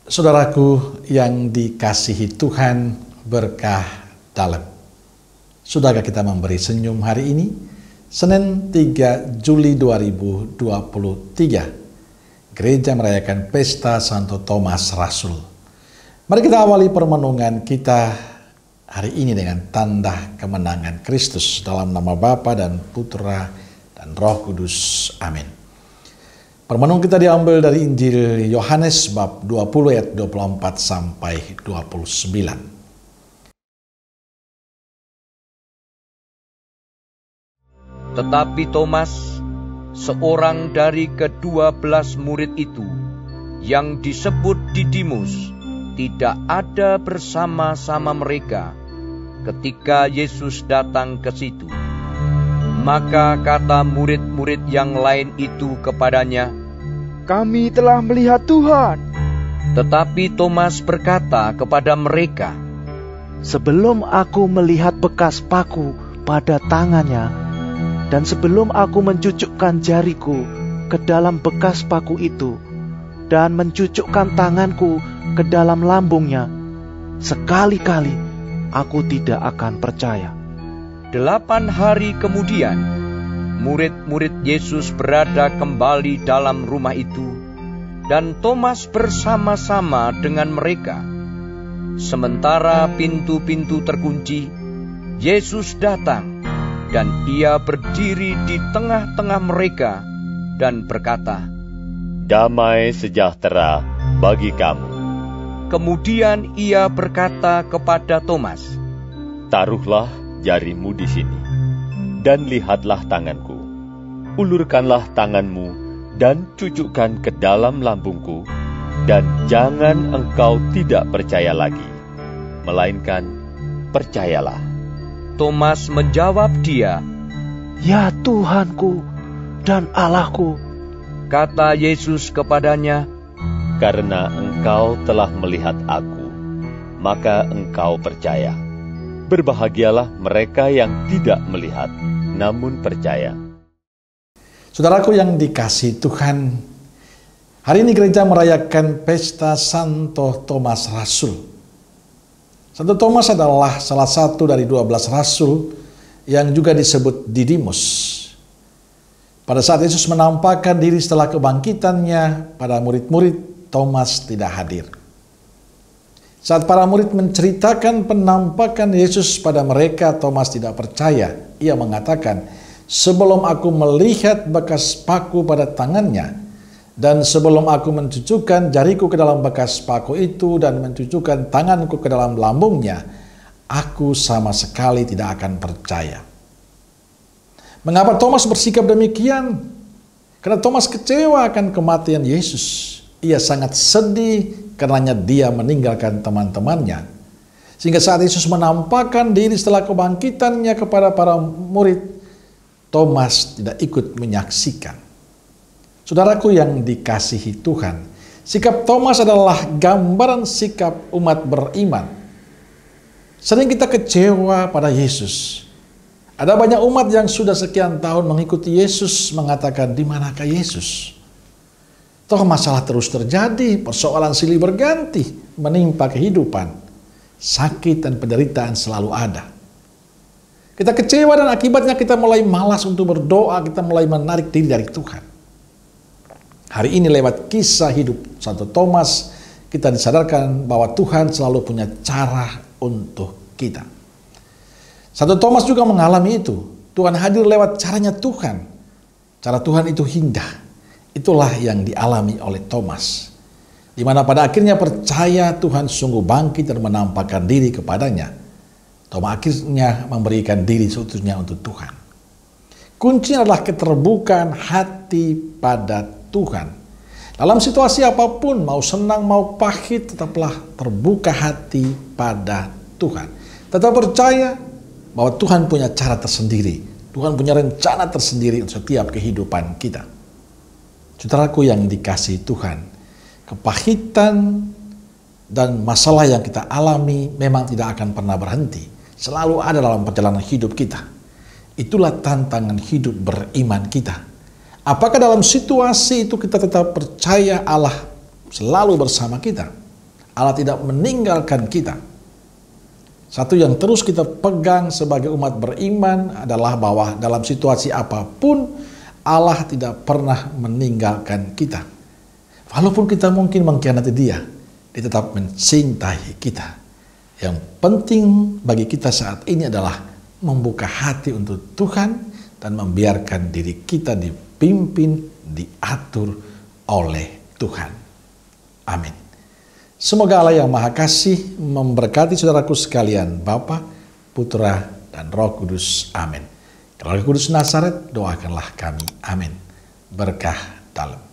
Saudaraku yang dikasihi Tuhan, berkah dalam. Sudahkah kita memberi senyum hari ini? Senin 3 Juli 2023. Gereja merayakan pesta Santo Thomas Rasul. Mari kita awali permenungan kita hari ini dengan tanda kemenangan Kristus dalam nama Bapa dan Putra dan Roh Kudus. Amin. Permenung kita diambil dari Injil Yohanes bab 20 ayat 24 sampai 29. Tetapi Thomas, seorang dari ke-12 murid itu, yang disebut Didimus, tidak ada bersama-sama mereka ketika Yesus datang ke situ. Maka kata murid-murid yang lain itu kepadanya, "Kami telah melihat Tuhan." Tetapi Thomas berkata kepada mereka, "Sebelum aku melihat bekas paku pada tangannya, dan sebelum aku mencucukkan jariku ke dalam bekas paku itu, dan mencucukkan tanganku ke dalam lambungnya, sekali-kali aku tidak akan percaya." 8 hari kemudian, murid-murid Yesus berada kembali dalam rumah itu, dan Thomas bersama-sama dengan mereka. Sementara pintu-pintu terkunci, Yesus datang, dan ia berdiri di tengah-tengah mereka dan berkata, "Damai sejahtera bagi kamu." Kemudian ia berkata kepada Thomas, "Taruhlah jarimu di sini, dan lihatlah tanganku. Ulurkanlah tanganmu, dan cucukkan ke dalam lambungku, dan jangan engkau tidak percaya lagi, melainkan percayalah." Thomas menjawab dia, "Ya Tuhanku dan Allahku." Kata Yesus kepadanya, "Karena engkau telah melihat aku, maka engkau percaya. Berbahagialah mereka yang tidak melihat, namun percaya." Saudaraku yang dikasihi Tuhan, hari ini gereja merayakan pesta Santo Thomas Rasul. Santo Thomas adalah salah satu dari 12 rasul yang juga disebut Didimus. Pada saat Yesus menampakkan diri setelah kebangkitannya pada murid-murid, Thomas tidak hadir. Saat para murid menceritakan penampakan Yesus pada mereka, Thomas tidak percaya. Ia mengatakan, "Sebelum aku melihat bekas paku pada tangannya, dan sebelum aku mencucukkan jariku ke dalam bekas paku itu dan mencucukkan tanganku ke dalam lambungnya, aku sama sekali tidak akan percaya." Mengapa Thomas bersikap demikian? Karena Thomas kecewa akan kematian Yesus. Ia sangat sedih karenanya dia meninggalkan teman-temannya. Sehingga saat Yesus menampakkan diri setelah kebangkitannya kepada para murid, Thomas tidak ikut menyaksikan. Saudaraku yang dikasihi Tuhan, sikap Thomas adalah gambaran sikap umat beriman. Sering kita kecewa pada Yesus. Ada banyak umat yang sudah sekian tahun mengikuti Yesus mengatakan, "Di manakah Yesus?" Toh masalah terus terjadi, persoalan silih berganti, menimpa kehidupan. Sakit dan penderitaan selalu ada. Kita kecewa dan akibatnya kita mulai malas untuk berdoa, kita mulai menarik diri dari Tuhan. Hari ini lewat kisah hidup Santo Thomas, kita disadarkan bahwa Tuhan selalu punya cara untuk kita. Santo Thomas juga mengalami itu. Tuhan hadir lewat caranya Tuhan. Cara Tuhan itu indah. Itulah yang dialami oleh Thomas, di mana pada akhirnya percaya Tuhan sungguh bangkit dan menampakkan diri kepadanya. Thomas akhirnya memberikan diri seutuhnya untuk Tuhan. Kuncinya adalah keterbukaan hati pada Tuhan. Dalam situasi apapun, mau senang mau pahit, tetaplah terbuka hati pada Tuhan. Tetap percaya bahwa Tuhan punya cara tersendiri. Tuhan punya rencana tersendiri untuk setiap kehidupan kita. Saudaraku yang dikasihi Tuhan, kepahitan dan masalah yang kita alami memang tidak akan pernah berhenti. Selalu ada dalam perjalanan hidup kita. Itulah tantangan hidup beriman kita. Apakah dalam situasi itu kita tetap percaya Allah selalu bersama kita? Allah tidak meninggalkan kita. Satu yang terus kita pegang sebagai umat beriman adalah bahwa dalam situasi apapun Allah tidak pernah meninggalkan kita. Walaupun kita mungkin mengkhianati Dia tetap mencintai kita. Yang penting bagi kita saat ini adalah membuka hati untuk Tuhan dan membiarkan diri kita dipimpin, diatur oleh Tuhan. Amin. Semoga Allah yang Maha Kasih memberkati saudaraku sekalian, Bapa, Putra, dan Roh Kudus. Amin. Roh Kudus Nazaret, doakanlah kami. Amin. Berkah dalam.